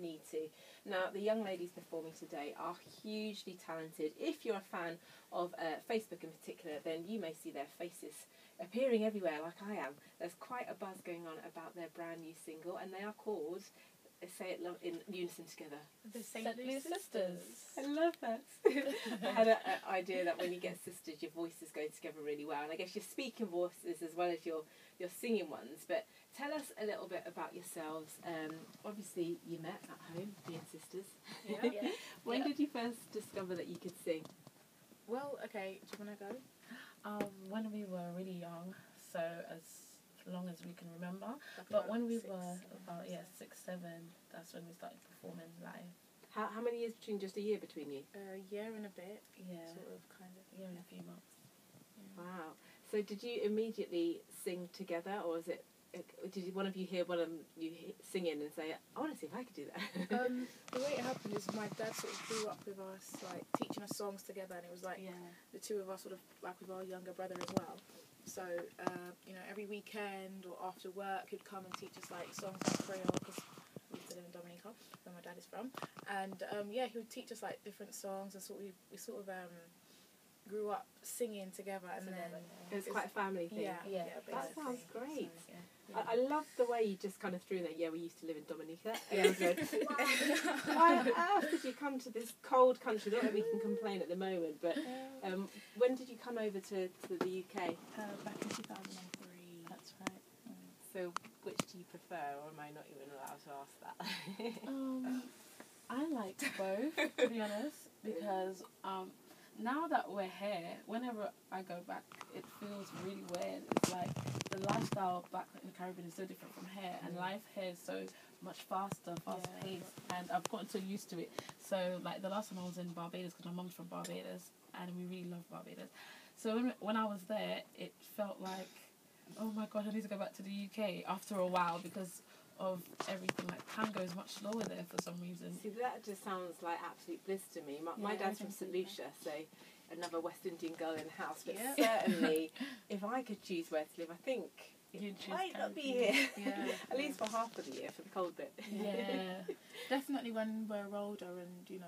need to. Now, the young ladies performing today are hugely talented. If you're a fan of Facebook in particular, then you may see their faces appearing everywhere like I am. There's quite a buzz going on about their brand new single, and they are called, say it in unison together, the St.LuceSisters. I love that. I had an idea that when you get sisters, your voices go together really well, and I guess your speaking voices as well as your singing ones. But tell us a little bit about yourselves. Obviously, you met at home, being sisters. Yeah. When did you first discover that you could sing? Well, okay, do you want to go? When we were really young, so as long as we can remember. Like But when we six, were about 6, 7, that's when we started performing live. How many years between? Just a year between you? A year and a bit. Yeah, Sort of, kind of. a year and a few months. Yeah. Wow. So did you immediately sing together, or was it? Did one of you hear one of you singing and say, "I want to see if I could do that"? The way it happened is my dad sort of grew up with us, like teaching us songs together, and it was like the two of us sort of like with our younger brother as well. So every weekend or after work, he'd come and teach us like songs in Creole because we used to live in Dominica, where my dad is from, and he would teach us like different songs, and we sort of grew up singing together, and then It was quite a family thing. Yeah, That sounds great. Yeah. I love the way you just kind of threw in there. Yeah, we used to live in Dominica. And I was like, why else did you come to this cold country? Not that we can complain at the moment, but when did you come over to the UK? Back in 2003. That's right. So, which do you prefer, or am I not even allowed to ask that? I like both, to be honest, because now that we're here, whenever I go back, it feels really weird. It's like the lifestyle back in the Caribbean is so different from here, and life here is so much faster, fast-paced, and I've gotten so used to it. So, like, the last time I was in Barbados, because my mum's from Barbados, and we really love Barbados. So when I was there, it felt like, oh my God, I need to go back to the UK after a while, because of everything. Like, time goes much slower there for some reason. See, that just sounds like absolute bliss to me. My dad's from St. Lucia, so another West Indian girl in the house. But certainly, if I could choose where to live, I think You'd choose might not be Caribbean. here. Yeah. At least for half of the year, for the cold bit. Yeah. Definitely when we're older and,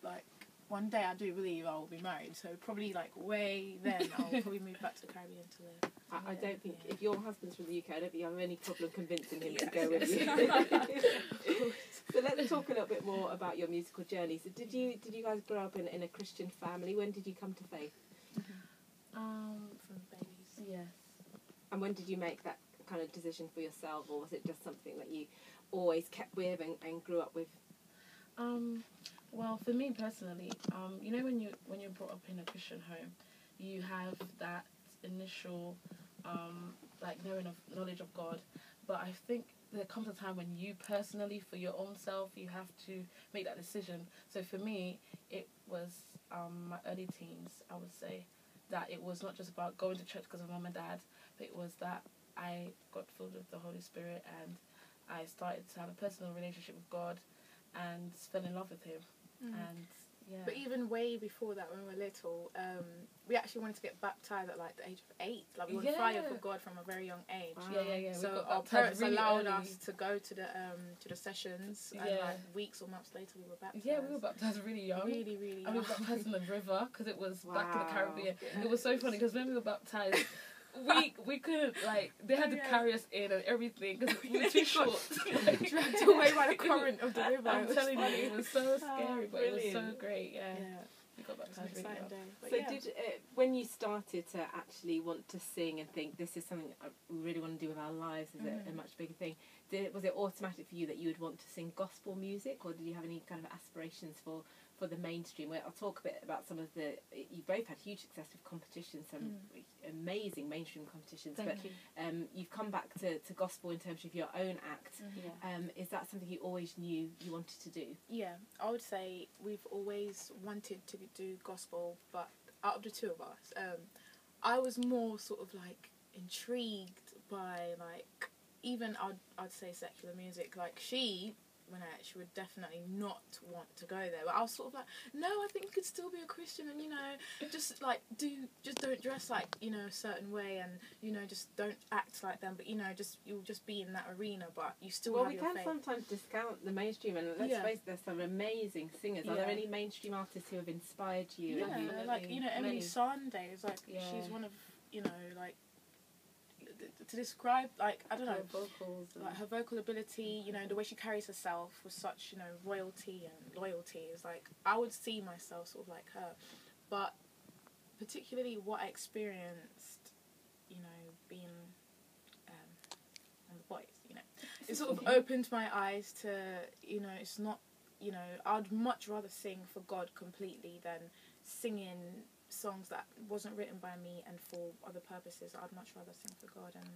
like, one day I do believe I'll be married, so probably, like, way then I'll probably move back to the Caribbean to live. I don't think, if your husband's from the UK, I don't think you have any problem convincing him to go with you. So let's talk a little bit more about your musical journey. So did you guys grow up in a Christian family? When did you come to faith? From babies. Yes. And when did you make that kind of decision for yourself, or was it just something that you always kept with and grew up with? Well, for me personally, when you're brought up in a Christian home, you have that initial knowledge of God, but I think there comes a time when you personally, for your own self, you have to make that decision. So for me, it was my early teens, I would say, that it was not just about going to church because of mum and dad, but it was that I got filled with the Holy Spirit and I started to have a personal relationship with God and fell in love with him. And but even way before that, when we were little, we actually wanted to get baptised at like the age of 8. Like, we were on fire for God from a very young age. Wow. Yeah. So our parents allowed us to go to the sessions, and like weeks or months later we were baptised. Yeah, we were baptised really young. Really, really young. And we were baptised in the river because it was back in the Caribbean. It was so funny because when we were baptised, we couldn't, like, they had to carry us in and everything because we were too short. Dragged away by the current of the river. I'm telling you, it was so scary, but brilliant. it was so great. Yeah. We got baptised really well. So did when you started to actually want to sing and think this is something I really want to do with our lives, is it a much bigger thing? Was it automatic for you that you would want to sing gospel music, or did you have any kind of aspirations for the mainstream? I'll talk a bit about some of you both had huge success with competitions, some amazing mainstream competitions. Thank you. You've come back to gospel in terms of your own act. Is that something you always knew you wanted to do? Yeah, I would say we've always wanted to do gospel, but out of the two of us, I was more sort of like intrigued by, like, even I'd say secular music. Like, she she would definitely not want to go there. But I was sort of like, no, I think you could still be a Christian, and just like don't dress like a certain way, and just don't act like them. But you'll just be in that arena, but you still have your faith. We can sometimes discount the mainstream, and let's face it, there's some amazing singers. Are there any mainstream artists who have inspired you? Yeah, like Emily Sande is like she's one of like. To describe, like, I don't know, her vocals, like her vocal ability, the way she carries herself with such, royalty and loyalty is like, I would see myself sort of like her. But particularly what I experienced, being on The Voice, it sort of opened my eyes to, it's not, I'd much rather sing for God completely than singing songs that wasn't written by me and for other purposes. I'd much rather sing for God, and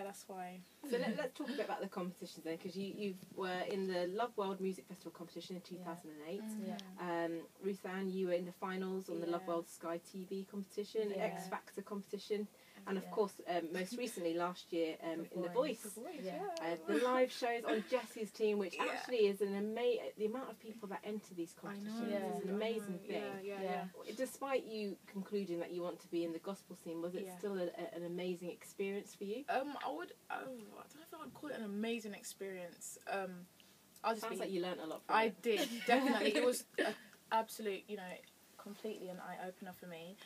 that's why. So let's talk a bit about the competitions then, because you were in the Love World Music Festival competition in 2008. Ruth Ann, you were in the finals on the Love World Sky TV competition, X Factor competition, and of course most recently last year in The Voice. The live shows on Jessie's team, which actually is the amount of people that enter these competitions is an amazing thing. Despite you concluding that you want to be in the gospel scene, was it still an amazing experience for you? I don't know if I would call it an amazing experience. Sounds like you learnt a lot from it. I did, definitely. It was an absolute, completely an eye-opener for me.